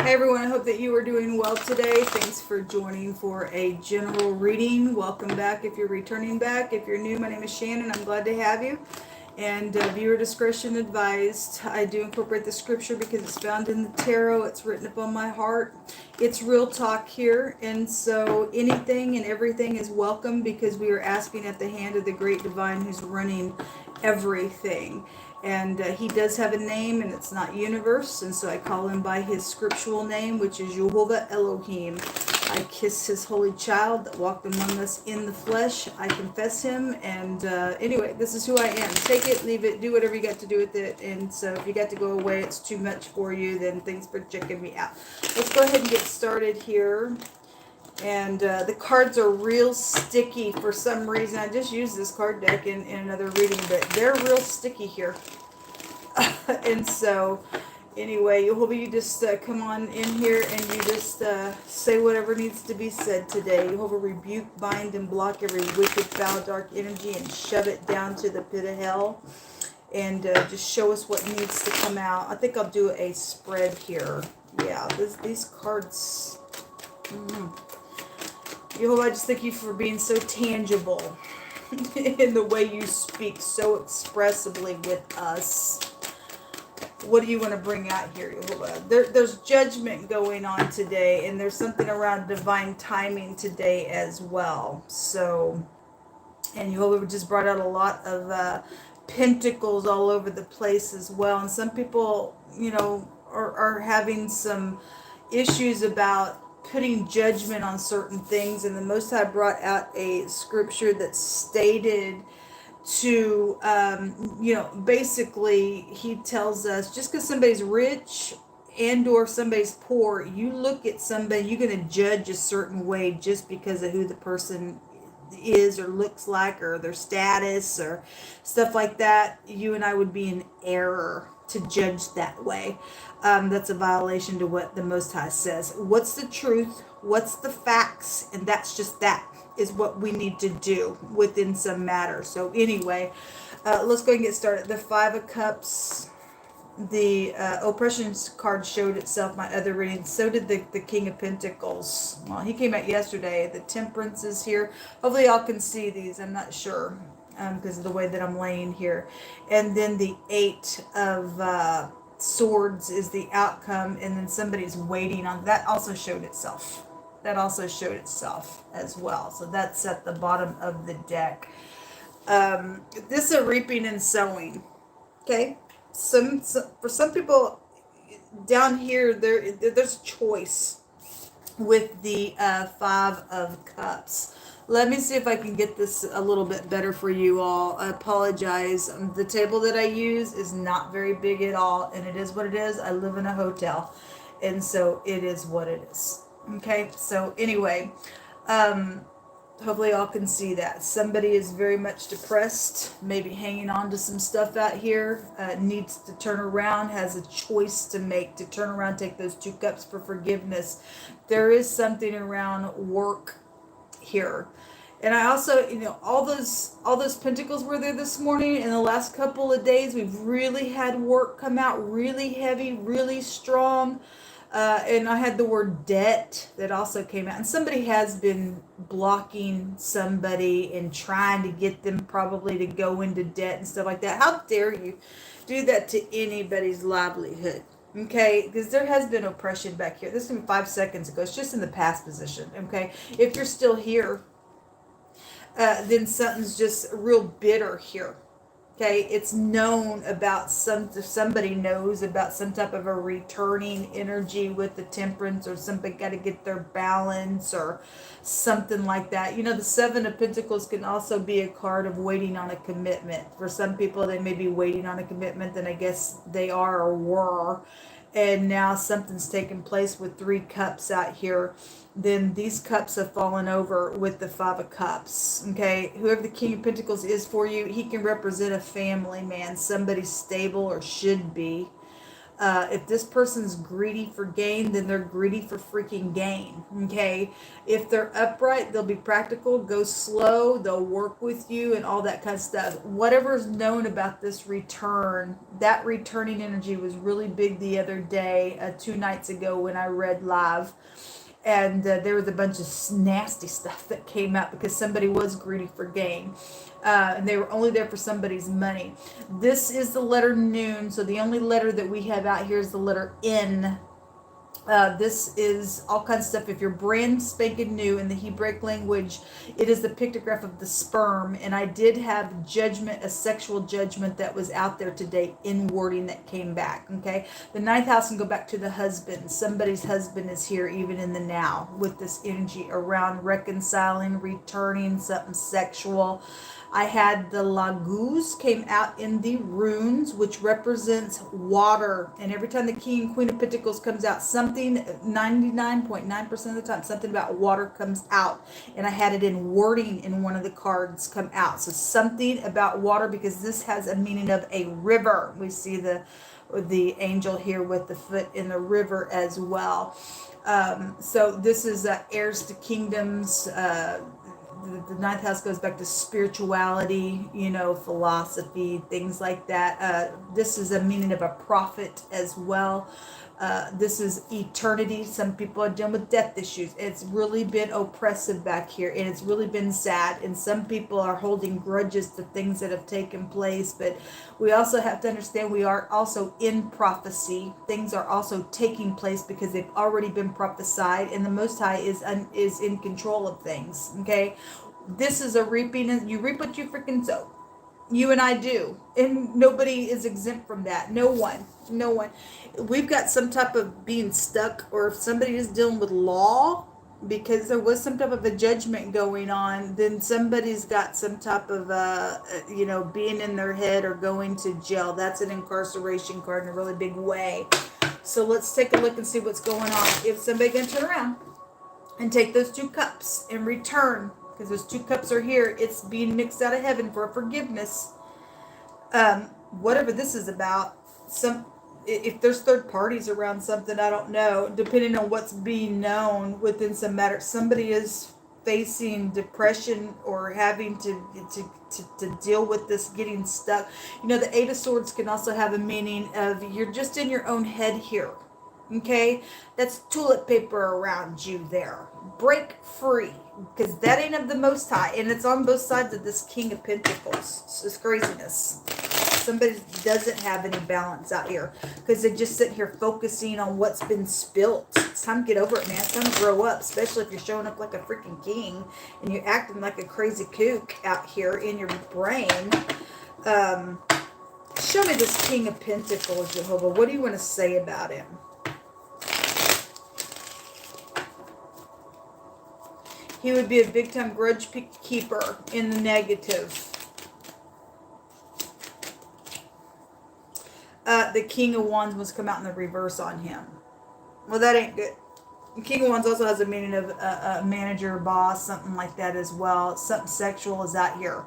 Hi everyone, I hope that you are doing well today. Thanks for joining for a general reading. Welcome back if you're returning back. If you're new, my name is Shannon. I'm glad to have you. And viewer discretion advised. I do incorporate the scripture because it's found in the tarot. It's written upon my heart. It's real talk here. And so anything and everything is welcome because we are asking at the hand of the great divine who's running everything. And he does have a name, and it's not universe, and so I call him by his scriptural name, which is Jehovah Elohim. I kiss his holy child that walked among us in the flesh. I confess him, and anyway, this is who I am. Take it, leave it, do whatever you got to do with it. And so if you got to go away, it's too much for you, then thanks for checking me out. Let's go ahead and get started here. And the cards are real sticky for some reason. I just used this card deck in another reading, but they're real sticky here. And so, anyway, you just come on in here and you just say whatever needs to be said today. Jehovah rebuke, bind, and block every wicked, foul, dark energy and shove it down to the pit of hell. And just show us what needs to come out. I think I'll do a spread here. Yeah, these cards... Jehovah, I just thank you for being so tangible in the way you speak so expressively with us. What do you want to bring out here, Jehovah? There's judgment going on today, and there's something around divine timing today as well. So, and Jehovah just brought out a lot of pentacles all over the place as well. And some people, you know, are having some issues about putting judgment on certain things, and the Most High brought out a scripture that stated to you know, basically he tells us just because somebody's rich and or somebody's poor, you look at somebody, you're going to judge a certain way just because of who the person is or looks like or their status or stuff like that. You and I would be in error to judge that way. That's a violation to what the Most High says. What's the truth? What's the facts? And that's just that is what we need to do within some matter. So anyway, let's go and get started. The Five of Cups, the oppression card showed itself, my other reading. So did the King of Pentacles. Well, he came out yesterday. The Temperance is here. Hopefully y'all can see these. I'm not sure because of the way that I'm laying here. And then the Eight of Swords is the outcome, and then somebody's waiting on that. Also showed itself. That also showed itself as well. So that's at the bottom of the deck. This is a reaping and sowing. Okay, for some people down here, there's choice with the Five of Cups. Let me see if I can get this a little bit better for you all. I apologize. The table that I use is not very big at all, and it is what it is. I live in a hotel, and so it is what it is. Okay, so anyway, hopefully y'all can see that. Somebody is very much depressed, maybe hanging on to some stuff out here, needs to turn around, has a choice to make, to turn around, take those 2 cups for forgiveness. There is something around work here. And I also, you know, all those pentacles were there this morning. In the last couple of days, we've really had work come out really heavy, really strong. And I had the word debt that also came out. And somebody has been blocking somebody and trying to get them probably to go into debt and stuff like that. How dare you do that to anybody's livelihood? Okay, because there has been oppression back here. This is 5 seconds ago. It's just in the past position. Okay, if you're still here, then something's just real bitter here. Okay, it's known about somebody knows about some type of a returning energy with the Temperance, or somebody got to get their balance or something like that. You know, the Seven of Pentacles can also be a card of waiting on a commitment. For some people, they may be waiting on a commitment, then I guess they are or were. And now something's taken place with 3 cups out here. Then these cups have fallen over with the Five of Cups. Okay, whoever the King of Pentacles is for you, he can represent a family man, somebody stable or should be. If this person's greedy for gain, then they're greedy for freaking gain. Okay. If they're upright, they'll be practical, go slow, they'll work with you and all that kind of stuff. Whatever's known about this return, that returning energy was really big the other day, 2 nights ago when I read live. And there was a bunch of nasty stuff that came out because somebody was greedy for gain. And they were only there for somebody's money. This is the letter noon, so the only letter that we have out here is the letter N. This is all kinds of stuff. If you're brand spanking new in the Hebraic language, it is the pictograph of the sperm. And I did have judgment, a sexual judgment that was out there today in wording that came back. Okay. The 9th house can go back to the husband. Somebody's husband is here even in the now with this energy around reconciling, returning, something sexual. I had the Laguz came out in the runes, which represents water. And every time the King and Queen of Pentacles comes out, something 99.9% of the time, something about water comes out. And I had it in wording in one of the cards come out. So something about water, because this has a meaning of a river. We see the angel here with the foot in the river as well. So this is heirs to kingdoms. The 9th house goes back to spirituality, philosophy, things like that. This is a meaning of a prophet as well. This is eternity. Some people are dealing with death issues. It's really been oppressive back here, and it's really been sad. And some people are holding grudges to things that have taken place. But we also have to understand we are also in prophecy. Things are also taking place because they've already been prophesied, and the Most High is in control of things. Okay, this is a reaping, and you reap what you freaking sow. You and I do. And nobody is exempt from that. No one. We've got some type of being stuck, or if somebody is dealing with law because there was some type of a judgment going on, then somebody's got some type of, being in their head or going to jail. That's an incarceration card in a really big way. So let's take a look and see what's going on. If somebody can turn around and take those 2 cups and return, because those 2 cups are here, it's being mixed out of heaven for forgiveness. Whatever this is about, if there's third parties around something, I don't know, depending on what's being known within some matter, somebody is facing depression or having to deal with this, getting stuck. The 8 of Swords can also have a meaning of you're just in your own head here. Okay, that's toilet paper around you there. Break free, because that ain't of the Most High, and it's on both sides of this King of Pentacles. It's craziness. Somebody doesn't have any balance out here because they're just sitting here focusing on what's been spilt. It's time to get over it, man. It's time to grow up, especially if you're showing up like a freaking king and you're acting like a crazy kook out here in your brain. Show me this King of Pentacles, Jehovah. What do you want to say about him? He would be a big-time grudge keeper in the negative. The King of Wands must come out in the reverse on him. Well, that ain't good. The King of Wands also has a meaning of a manager, boss, something like that as well. Something sexual is out here.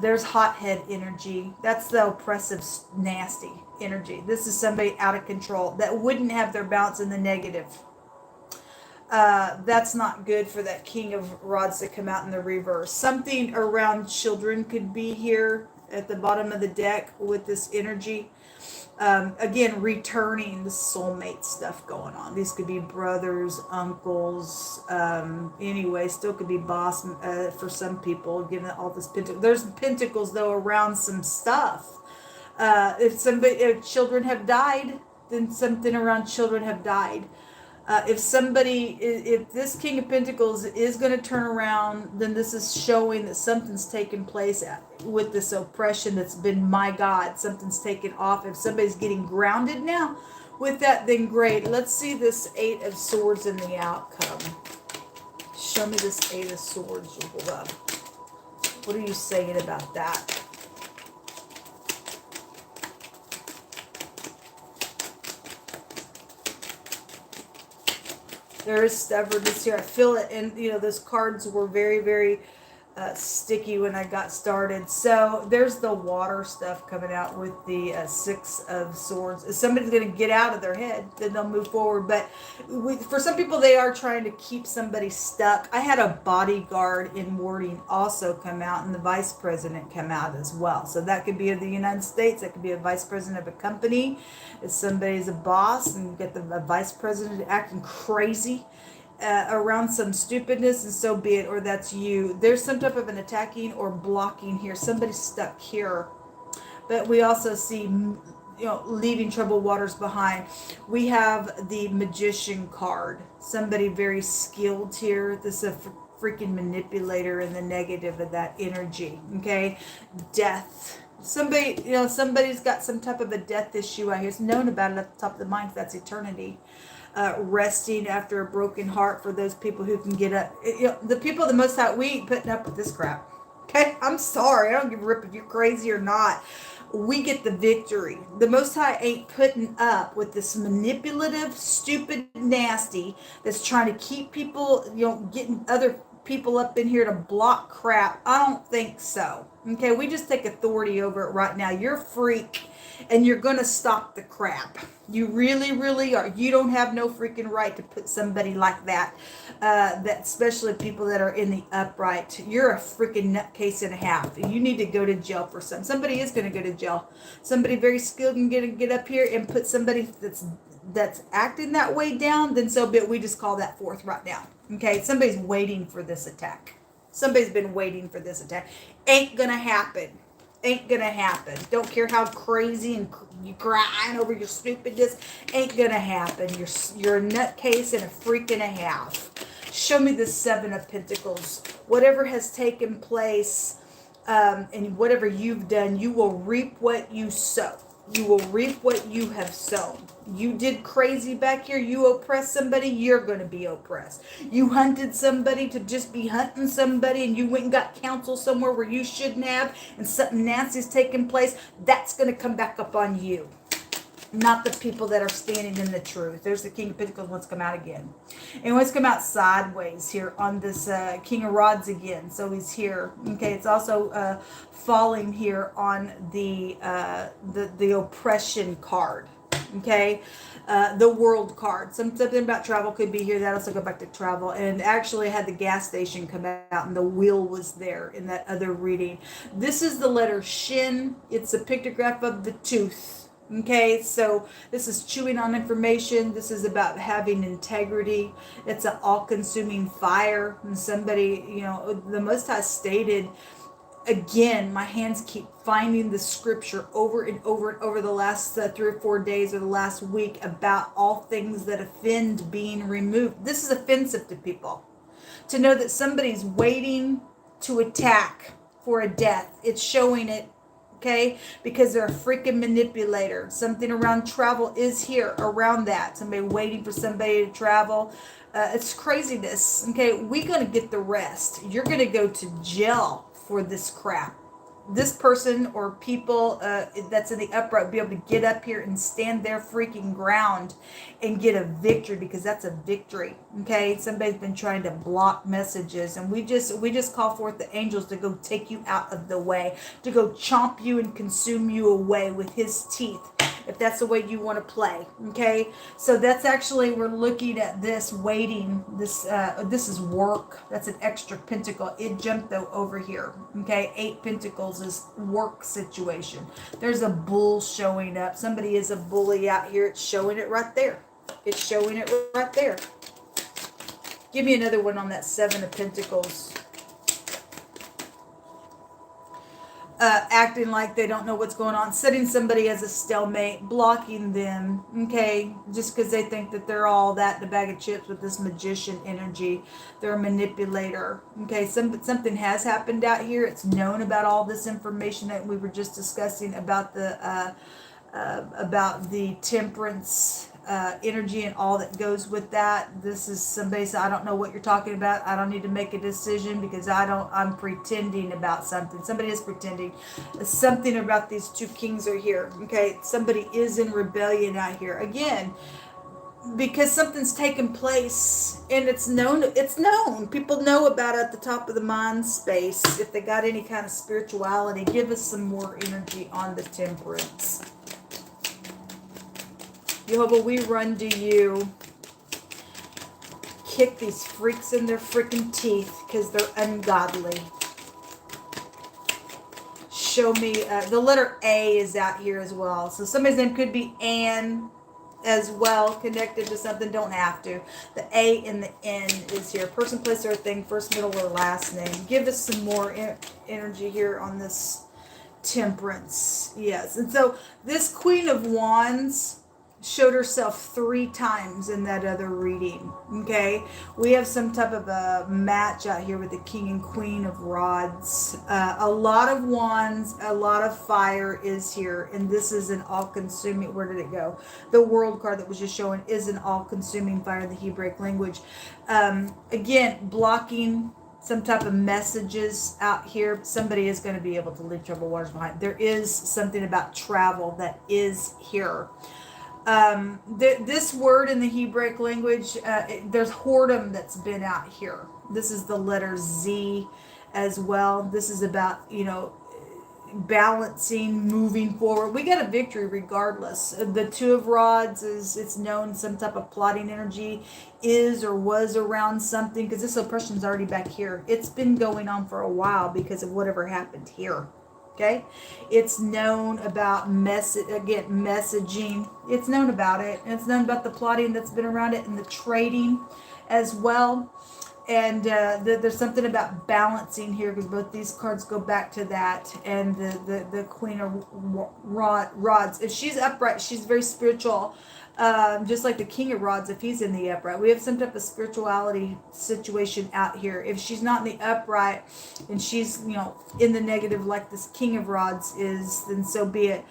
There's hothead energy. That's the oppressive, nasty energy. This is somebody out of control that wouldn't have their balance in the negative. That's not good for that King of Rods to come out in the reverse. Something around children could be here at the bottom of the deck with this energy. Again, returning the soulmate stuff going on. These could be brothers, uncles, anyway, still could be boss for some people, given all this pentacles. There's pentacles, though, around some stuff. If children have died, then something around children have died. If this King of Pentacles is going to turn around, then this is showing that something's taken place with this oppression that's been, my God, something's taken off. If somebody's getting grounded now with that, then great. Let's see this 8 of Swords in the outcome. Show me this 8 of Swords. Hold up. What are you saying about that? There is stubbornness here. I feel it. And, those cards were very, very sticky when I got started. So there's the water stuff coming out with the Six of Swords. If somebody's going to get out of their head, then they'll move forward. But for some people, they are trying to keep somebody stuck. I had a bodyguard in wording also come out, and the vice president come out as well. So that could be of the United States. That could be a vice president of a company. If somebody's a boss and you get the vice president acting crazy around some stupidness, and so be it, or that's you. There's some type of an attacking or blocking here. Somebody's stuck here. But we also see, leaving troubled waters behind. We have the Magician card. Somebody very skilled here. This is a freaking manipulator in the negative of that energy. Okay? Death. Somebody's got some type of a death issue out here. It's known about it at the top of the mind. That's eternity. Resting after a broken heart for those people who can get up. The people the most high, we ain't putting up with this crap. Okay? I'm sorry. I don't give a rip if you're crazy or not. We get the victory. The Most High ain't putting up with this manipulative, stupid, nasty that's trying to keep people, getting other people up in here to block crap. I don't think so. Okay, we just take authority over it right now. You're a freak, and you're going to stop the crap. You really, really are. You don't have no freaking right to put somebody like that, especially people that are in the upright. You're a freaking nutcase and a half. You need to go to jail for something. Somebody is going to go to jail. Somebody very skilled can get up here and put somebody that's acting that way down, then so be it. We just call that forth right now. Okay, somebody's waiting for this attack. Somebody's been waiting for this attack. Ain't going to happen. Ain't gonna happen. Don't care how crazy and you crying over your stupidness. Ain't gonna happen. You're a nutcase and a freak and a half. Show me the Seven of Pentacles. Whatever has taken place, and whatever you've done, you will reap what you sow. You will reap what you have sown. You did crazy back here. You oppressed somebody. You're going to be oppressed. You hunted somebody to just be hunting somebody, and you went and got counsel somewhere where you shouldn't have, and something nasty's taking place. That's going to come back up on you. Not the people that are standing in the truth. There's the King of Pentacles wants to come out again. And wants to come out sideways here on this King of Rods again. So he's here. Okay, it's also falling here on the oppression card. Okay, the world card. Something about travel could be here. That also go back to travel. And actually had the gas station come out, and the wheel was there in that other reading. This is the letter Shin. It's a pictograph of the tooth. Okay, so this is chewing on information. This is about having integrity. It's an all-consuming fire. And somebody, the Most High stated, again, my hands keep finding the scripture over and over and over the last 3 or 4 days or the last week about all things that offend being removed. This is offensive to people. To know that somebody's waiting to attack for a death. It's showing it. Okay, because they're a freaking manipulator. Something around travel is here around that. Somebody waiting for somebody to travel. It's craziness. Okay, we're going to get the rest. You're going to go to jail for this crap. This person or people that's in the upright will be able to get up here and stand their freaking ground and get a victory, because that's a victory. Okay, somebody's been trying to block messages, and we just call forth the angels to go take you out of the way, to go chomp you and consume you away with his teeth, if that's the way you want to play. Okay, so that's actually, we're looking at this waiting. This is work. That's an extra pentacle. It jumped though over here. Okay, 8 pentacles is work situation. There's a bull showing up. Somebody is a bully out here. It's showing it right there. It's showing it right there. Give me another one on that 7 of Pentacles. Acting like they don't know what's going on, setting somebody as a stalemate, blocking them, okay, just because they think that they're all that in a bag of chips with this magician energy. They're a manipulator, okay. Something has happened out here. It's known about all this information that we were just discussing about the temperance energy and all that goes with that. This is somebody said, I don't know what you're talking about. I don't need to make a decision because I'm pretending about something. Somebody is pretending. Something about these 2 kings are here. Okay, somebody is in rebellion out here. Again, because something's taken place and it's known. People know about it at the top of the mind space. If they got any kind of spirituality, give us some more energy on the temperance. Jehovah, we run to you. Kick these freaks in their freaking teeth because they're ungodly. Show me, the letter A is out here as well. So somebody's name could be Anne as well, connected to something, don't have to. The A and the N is here. Person, place, or thing, first, middle, or last name. Give us some more energy here on this temperance. Yes, and so this Queen of Wands showed herself 3 times in that other reading. Okay, we have some type of a match out here with the King and Queen of Rods. A lot of wands, a lot of fire is here, and this is an all-consuming. Where did it go? The World card that was just showing is an all-consuming fire in the Hebraic language. Again, blocking some type of messages out here. Somebody is going to be able to leave troubled waters behind. There is something about travel that is here. This word in the Hebraic language, there's whoredom that's been out here. This is the letter Z as well. This is about, balancing, moving forward. We got a victory regardless. The Two of Rods it's known some type of plotting energy is or was around something, because this oppression's already back here. It's been going on for a while because of whatever happened here. Okay, it's known about messaging. It's known about it. And it's known about the plotting that's been around it and the trading as well. And there's something about balancing here, because both these cards go back to that. And the Queen of Rods, if she's upright, she's very spiritual. Just like the King of Rods, if he's in the upright, we have some type of spirituality situation out here. If she's not in the upright and she's, in the negative like this King of Rods is, then so be it.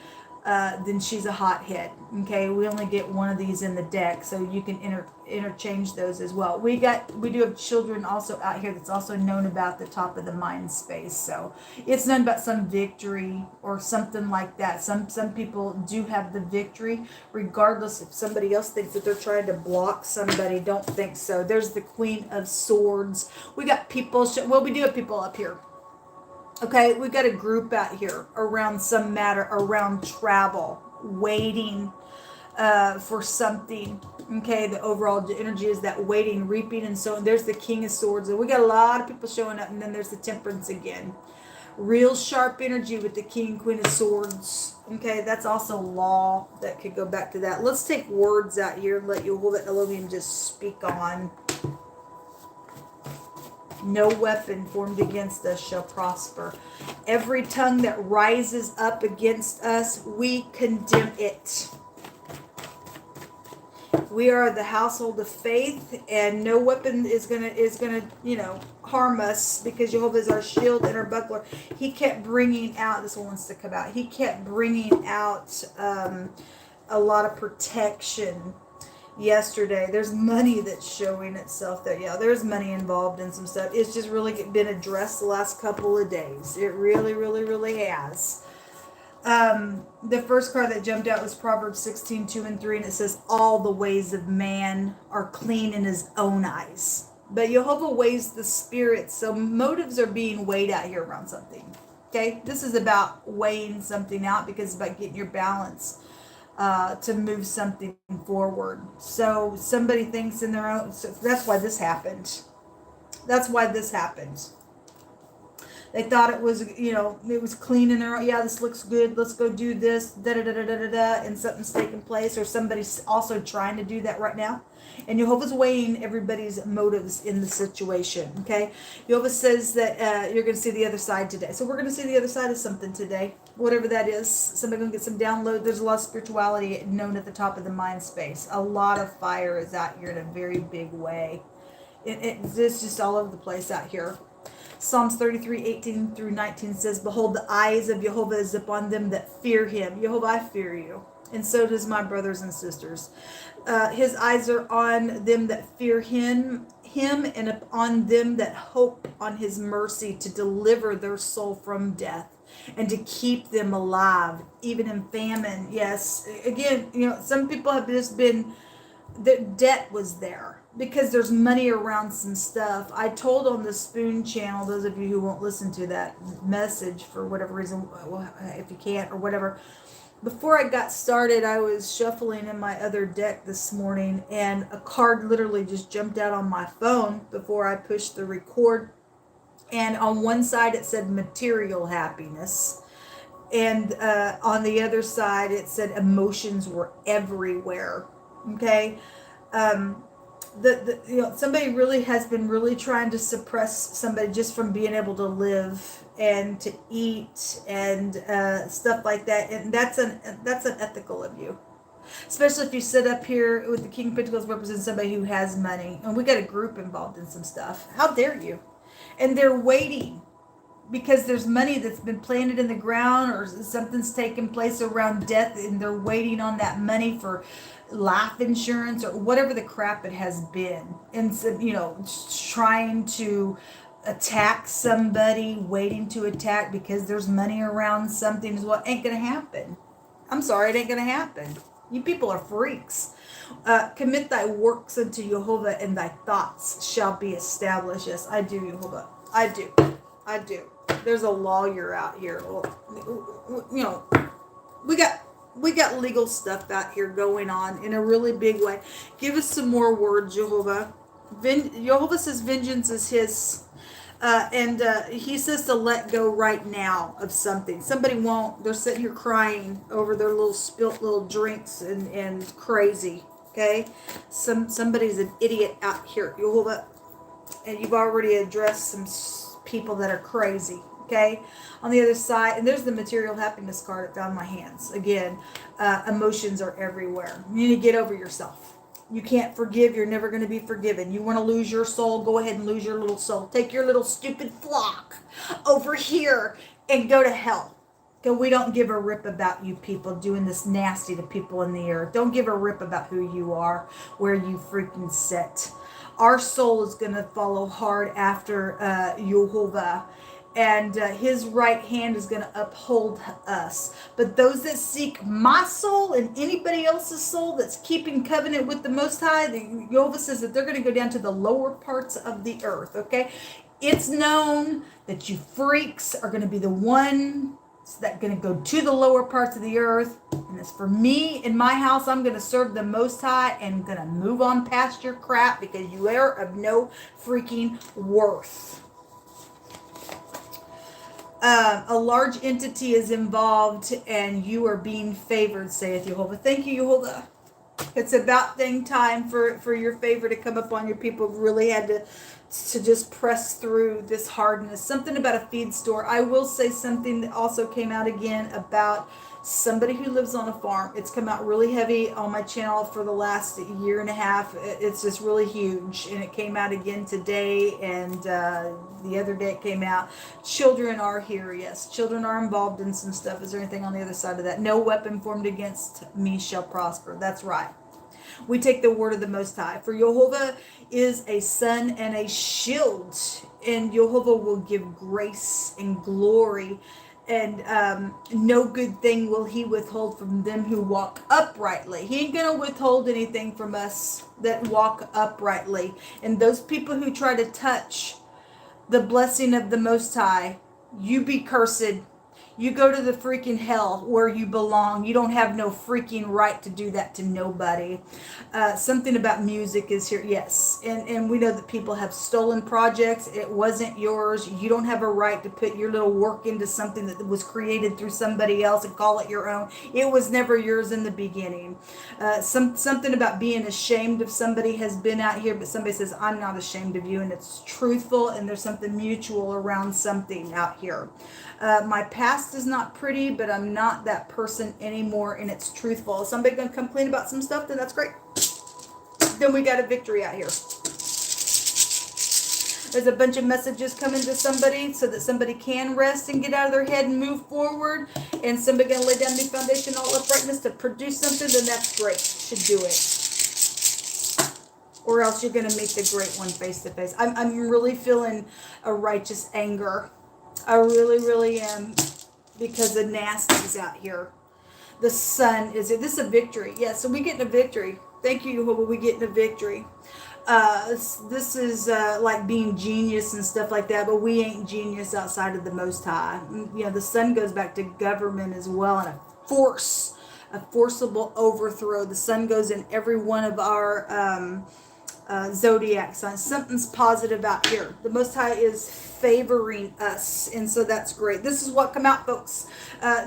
Then she's a hothead. Okay, we only get one of these in the deck, so you can interchange those as well. We do have children also out here that's also known about the top of the mind space, so it's known about some victory or something like that. Some people do have the victory, regardless if somebody else thinks that they're trying to block somebody. Don't think so. There's the Queen of Swords. We got people. Well, we do have people up here. Okay, we've got a group out here around some matter, around travel, waiting for something. Okay, the overall energy is that waiting, reaping, and so on. There's the King of Swords, and we got a lot of people showing up, and then there's the Temperance again. Real sharp energy with the King and Queen of Swords. Okay, that's also law that could go back to that. Let's take words out here and let Elohim just speak on. No weapon formed against us shall prosper. Every tongue that rises up against us, we condemn it. We are the household of faith, and no weapon is gonna harm us, because Jehovah is our shield and our buckler. He kept bringing out, this one wants to come out. He kept bringing out a lot of protection. Yesterday, there's money that's showing itself there. Yeah, there's money involved in some stuff. It's just really been addressed the last couple of days. It really, really, really has. The first card that jumped out was Proverbs 16:2-3, and it says, all the ways of man are clean in his own eyes, but Jehovah weighs the spirit. So motives are being weighed out here around something. Okay, this is about weighing something out, because it's about getting your balance to move something forward. So somebody thinks in their own, so that's why this happened. That's why this happened. They thought it was, it was clean in their own, yeah, this looks good, let's go do this, da-da-da-da-da-da, and something's taking place, or somebody's also trying to do that right now. And Jehovah's weighing everybody's motives in the situation, okay? Jehovah says that you're going to see the other side today. So we're going to see the other side of something today, whatever that is. Somebody's going to get some download. There's a lot of spirituality known at the top of the mind space. A lot of fire is out here in a very big way. It's just all over the place out here. Psalms 33:18-19 says, behold, the eyes of Jehovah is upon them that fear him. Jehovah, I fear you. And so does my brothers and sisters. His eyes are on them that fear him, and upon them that hope on his mercy, to deliver their soul from death and to keep them alive, even in famine. Yes, again, some people have just been the debt was there because there's money around some stuff. I told on the Spoon channel, those of you who won't listen to that message for whatever reason, well, if you can't or whatever, before I got started, I was shuffling in my other deck this morning, and a card literally just jumped out on my phone before I pushed the record. And on one side it said material happiness, and on the other side it said emotions were everywhere. Okay. Somebody really has been really trying to suppress somebody just from being able to live and to eat and stuff like that, and that's unethical of you, especially if you sit up here with the King of Pentacles representing somebody who has money, and we got a group involved in some stuff. How dare you? And they're waiting because there's money that's been planted in the ground, or something's taken place around death, and they're waiting on that money for life insurance or whatever the crap it has been. And so, trying to attack somebody, waiting to attack because there's money around something is what ain't gonna happen. I'm sorry, it ain't gonna happen. You people are freaks. Commit thy works unto Jehovah, and thy thoughts shall be established. Yes, I do, Jehovah. I do. There's a lawyer out here. We got legal stuff out here going on in a really big way. Give us some more words, Jehovah. Jehovah says vengeance is his. And he says to let go right now of something. Somebody won't. They're sitting here crying over their little spilt little drinks and crazy. Okay? Somebody's an idiot out here, Jehovah. And you've already addressed some people that are crazy. Okay, on the other side, and there's the material happiness card that found my hands. Again, emotions are everywhere. You need to get over yourself. You can't forgive. You're never going to be forgiven. You want to lose your soul? Go ahead and lose your little soul. Take your little stupid flock over here and go to hell. Okay, we don't give a rip about you people doing this nasty to people in the earth. Don't give a rip about who you are, where you freaking sit. Our soul is going to follow hard after Jehovah. And his right hand is going to uphold us. But those that seek my soul and anybody else's soul that's keeping covenant with the Most High, the Jehovah says that they're going to go down to the lower parts of the earth, okay? It's known that you freaks are going to be the ones that are going to go to the lower parts of the earth. And as for me in my house, I'm going to serve the Most High and going to move on past your crap because you are of no freaking worth. A large entity is involved and you are being favored, saith Jehovah. Thank you, Jehovah. It's about dang time for your favor to come upon your people who really had to just press through this hardness. Something about a feed store. I will say something that also came out again about somebody who lives on a farm. It's come out really heavy on my channel for the last year and a half. It's just really huge, and it came out again today, and the other day it came out. Children are here, yes. Children are involved in some stuff. Is there anything on the other side of that? No weapon formed against me shall prosper. That's right. We take the word of the Most High. For Jehovah is a sun and a shield, and Jehovah will give grace and glory, and no good thing will he withhold from them who walk uprightly. He ain't going to withhold anything from us that walk uprightly. And those people who try to touch the blessing of the Most High, you be cursed. You go to the freaking hell where you belong. You don't have no freaking right to do that to nobody. Something about music is here. Yes. And we know that people have stolen projects. It wasn't yours. You don't have a right to put your little work into something that was created through somebody else and call it your own. It was never yours in the beginning. Something about being ashamed of somebody has been out here, but somebody says, I'm not ashamed of you. And it's truthful, and there's something mutual around something out here. My past is not pretty, but I'm not that person anymore, and it's truthful. Is somebody going to complain about some stuff? Then that's great. Then we got a victory out here. There's a bunch of messages coming to somebody so that somebody can rest and get out of their head and move forward, and somebody going to lay down new foundation, all uprightness to produce something, then that's great. Should do it. Or else you're going to meet the great one face to face. I'm really feeling a righteous anger. I really, really am, because the nasty's out here. The sun is it. This is a victory. Yeah, so we get a victory. Thank you, Jehovah. We get a victory. This is like being genius and stuff like that, but we ain't genius outside of the Most High. You know, the sun goes back to government as well, and a forcible overthrow. The sun goes in every one of our zodiac signs. Something's positive out here. The Most High is favoring us, and so that's great. This is what come out, folks.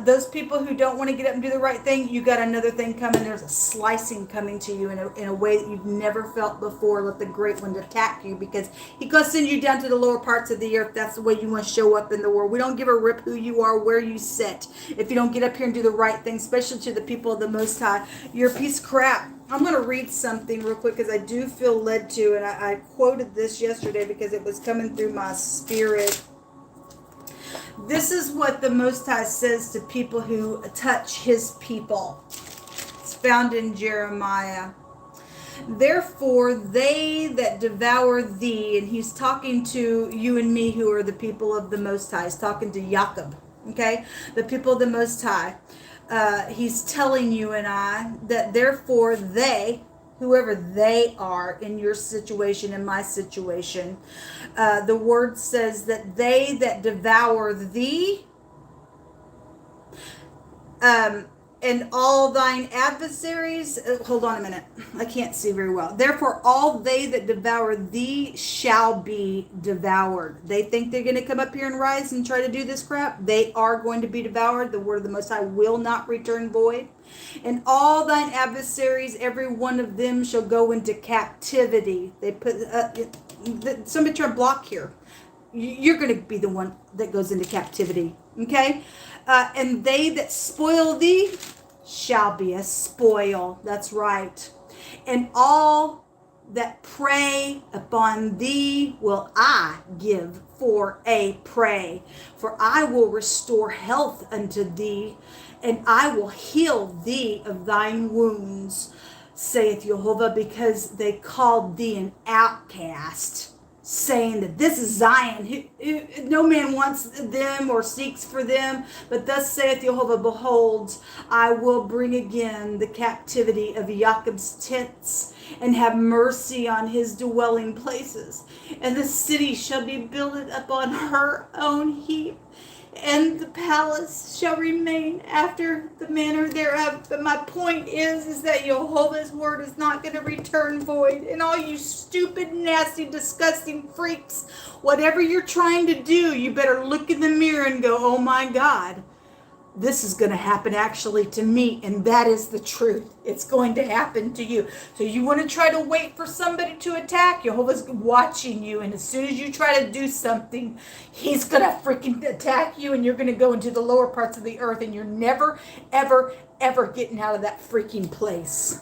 Those people who don't want to get up and do the right thing, you got another thing coming. There's a slicing coming to you in a way that you've never felt before. Let the great one attack you, because he's going to send you down to the lower parts of the earth. That's the way you want to show up in the world. We don't give a rip who you are, where you sit. If you don't get up here and do the right thing, especially to the people of the Most High, you're a piece of crap. I'm going to read something real quick because I do feel led to, and I quoted this yesterday because it was coming through my spirit. This is what the Most High says to people who touch his people. It's found in Jeremiah. Therefore, they that devour thee, and he's talking to you and me who are the people of the Most High. He's talking to Jacob, okay? The people of the Most High. He's telling you and I that therefore they, whoever they are in your situation, in my situation, the word says that they that devour thee, and all thine adversaries, hold on a minute, I can't see very well. Therefore, all they that devour thee shall be devoured. They think they're going to come up here and rise and try to do this crap. They are going to be devoured. The word of the Most High will not return void. And all thine adversaries, every one of them shall go into captivity. They put, somebody try to block here. You're going to be the one that goes into captivity. Okay? And they that spoil thee shall be a spoil. That's right. And all that prey upon thee will I give for a prey. For I will restore health unto thee, and I will heal thee of thine wounds, saith Jehovah, because they called thee an outcast, saying that this is Zion. No man wants them or seeks for them. But thus saith Jehovah, behold, I will bring again the captivity of Jacob's tents, and have mercy on his dwelling places. And the city shall be builded upon her own heap, and the palace shall remain after the manner thereof. But my point is that Jehovah's word is not going to return void. And all you stupid, nasty, disgusting freaks, whatever you're trying to do, you better look in the mirror and go, oh my God, this is going to happen actually to me. And that is the truth. It's going to happen to you. So you want to try to wait for somebody to attack? Jehovah's watching you. And as soon as you try to do something, he's going to freaking attack you. And you're going to go into the lower parts of the earth. And you're never, ever, ever getting out of that freaking place.